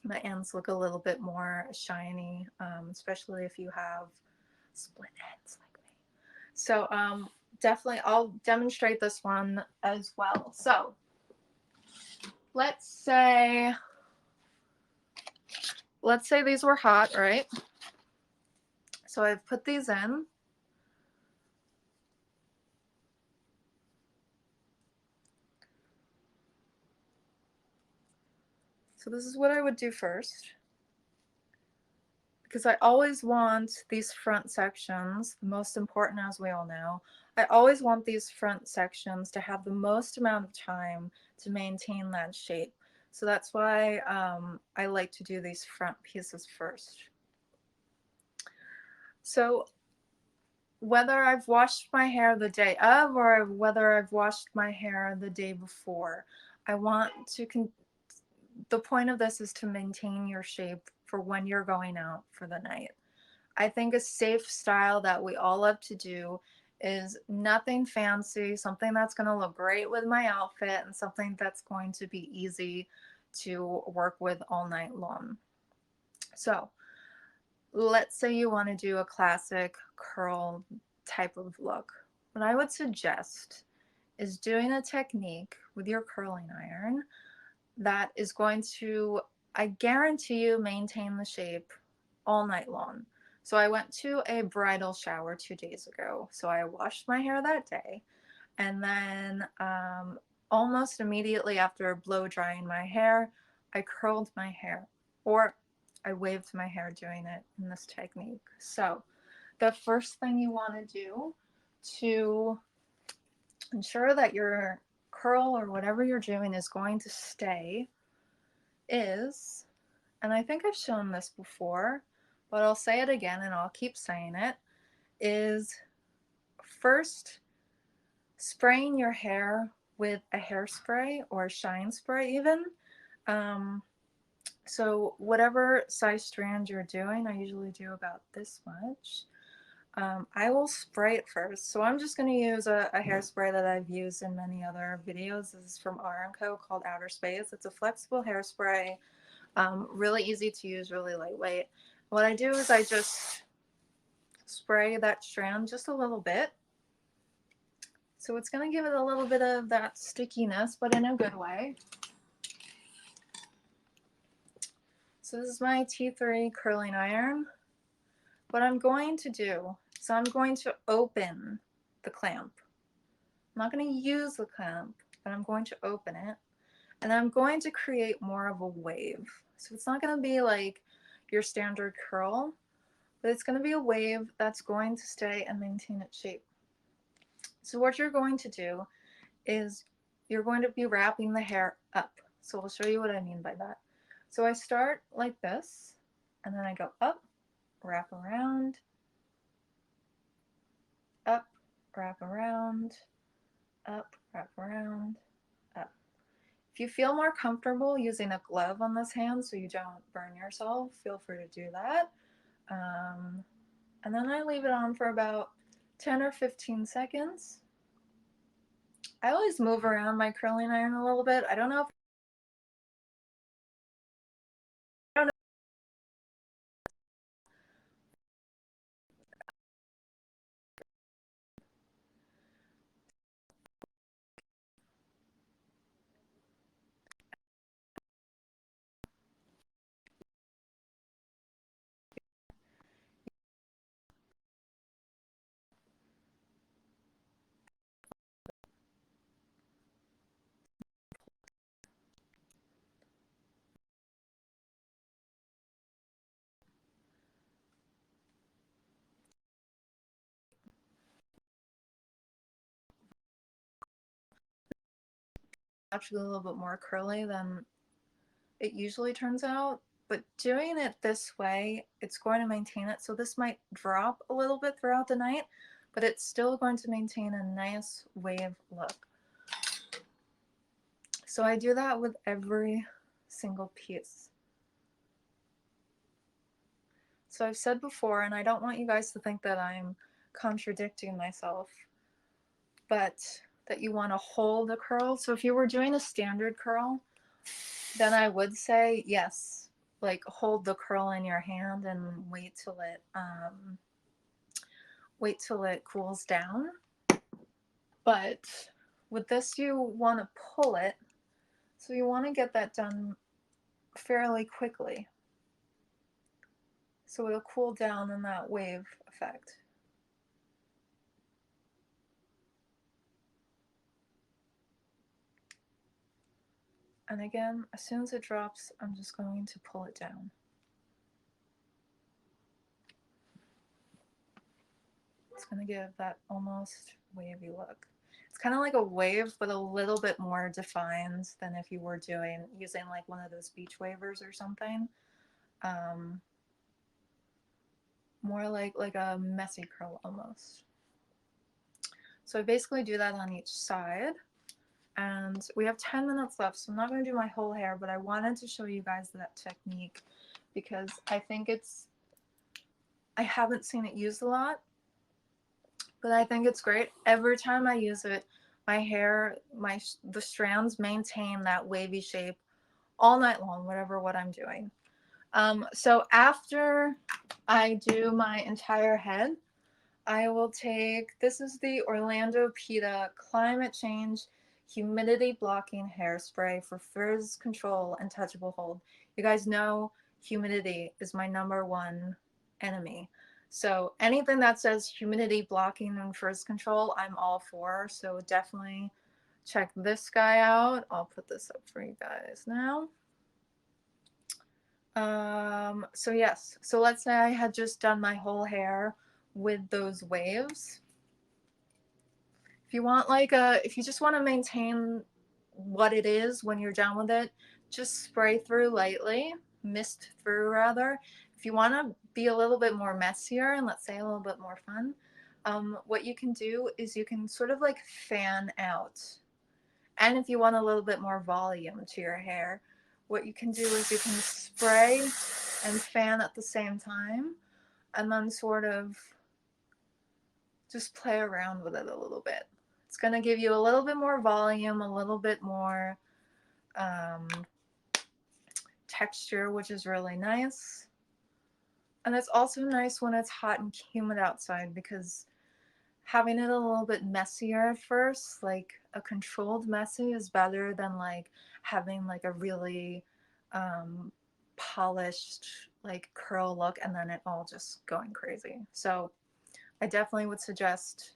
my ends look a little bit more shiny, especially if you have split ends like me. So definitely I'll demonstrate this one as well. So let's say these were hot, right? So I've put these in. So this is what I would do first, because I always want these front sections, the most important, as we all know, I always want these front sections to have the most amount of time to maintain that shape. So that's why I like to do these front pieces first. So whether I've washed my hair the day of or whether I've washed my hair the day before, I want to the point of this is to maintain your shape for when you're going out for the night. I think a safe style that we all love to do is nothing fancy, something that's going to look great with my outfit and something that's going to be easy to work with all night long. So let's say you want to do a classic curl type of look. What I would suggest is doing a technique with your curling iron that is going to, I guarantee you, maintain the shape all night long. So I went to a bridal shower 2 days ago. So I washed my hair that day. And then almost immediately after blow drying my hair, I curled my hair, or I waved my hair doing it in this technique. So the first thing you want to do to ensure that your curl or whatever you're doing is going to stay is, and I think I've shown this before, but I'll say it again and I'll keep saying it, is first spraying your hair with a hairspray or shine spray even. So whatever size strand you're doing, I usually do about this much. I will spray it first. So I'm just going to use a hairspray that I've used in many other videos. This is from R&Co called Outer Space. It's a flexible hairspray, really easy to use, really lightweight. What I do is I just spray that strand just a little bit. So it's going to give it a little bit of that stickiness, but in a good way. So this is my T3 curling iron. What I'm going to do is I'm going to open the clamp. I'm not going to use the clamp, but I'm going to open it. And I'm going to create more of a wave. So it's not going to be like your standard curl, but it's going to be a wave that's going to stay and maintain its shape. So what you're going to do is you're going to be wrapping the hair up. So I'll show you what I mean by that. So I start like this, and then I go up, wrap around, up, wrap around, up, wrap around, up. If you feel more comfortable using a glove on this hand so you don't burn yourself, feel free to do that. And then I leave it on for about 10 or 15 seconds. I always move around my curling iron a little bit. I don't know if actually a little bit more curly than it usually turns out, but doing it this way, it's going to maintain it. So this might drop a little bit throughout the night, but it's still going to maintain a nice wave look. So I do that with every single piece. So I've said before, and I don't want you guys to think that I'm contradicting myself, but that you want to hold a curl. So if you were doing a standard curl, then I would say, yes, like hold the curl in your hand and wait till it cools down. But with this, you want to pull it, so you want to get that done fairly quickly, so it'll cool down in that wave effect. And again, as soon as it drops, I'm just going to pull it down. It's going to give that almost wavy look. It's kind of like a wave, but a little bit more defined than if you were using like one of those beach wavers or something. More like a messy curl almost. So I basically do that on each side. And we have 10 minutes left, so I'm not going to do my whole hair, but I wanted to show you guys that technique because I think I haven't seen it used a lot, but I think it's great. Every time I use it, my hair, the strands maintain that wavy shape all night long, whatever what I'm doing. So after I do my entire head, I will take, this is the Orlando Pita Climate Change Humidity Blocking Hairspray for frizz control and touchable hold. You guys know humidity is my #1 enemy. So anything that says humidity blocking and frizz control, I'm all for. So definitely check this guy out. I'll put this up for you guys now. So yes, so let's say I had just done my whole hair with those waves. If you want if you just want to maintain what it is when you're done with it, just spray through lightly, mist through rather. If you want to be a little bit more messier and let's say a little bit more fun, what you can do is you can sort of like fan out. And if you want a little bit more volume to your hair, what you can do is you can spray and fan at the same time and then sort of just play around with it a little bit. It's going to give you a little bit more volume, a little bit more texture, which is really nice. And it's also nice when it's hot and humid outside because having it a little bit messier at first, like a controlled messy, is better than like having like a really polished like curl look and then it all just going crazy. So I definitely would suggest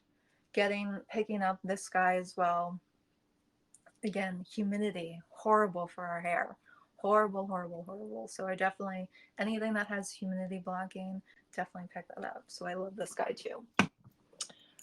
picking up this guy as well. Again, humidity, horrible for our hair. Horrible, horrible, horrible. So I definitely, anything that has humidity blocking, definitely pick that up. So I love this guy too.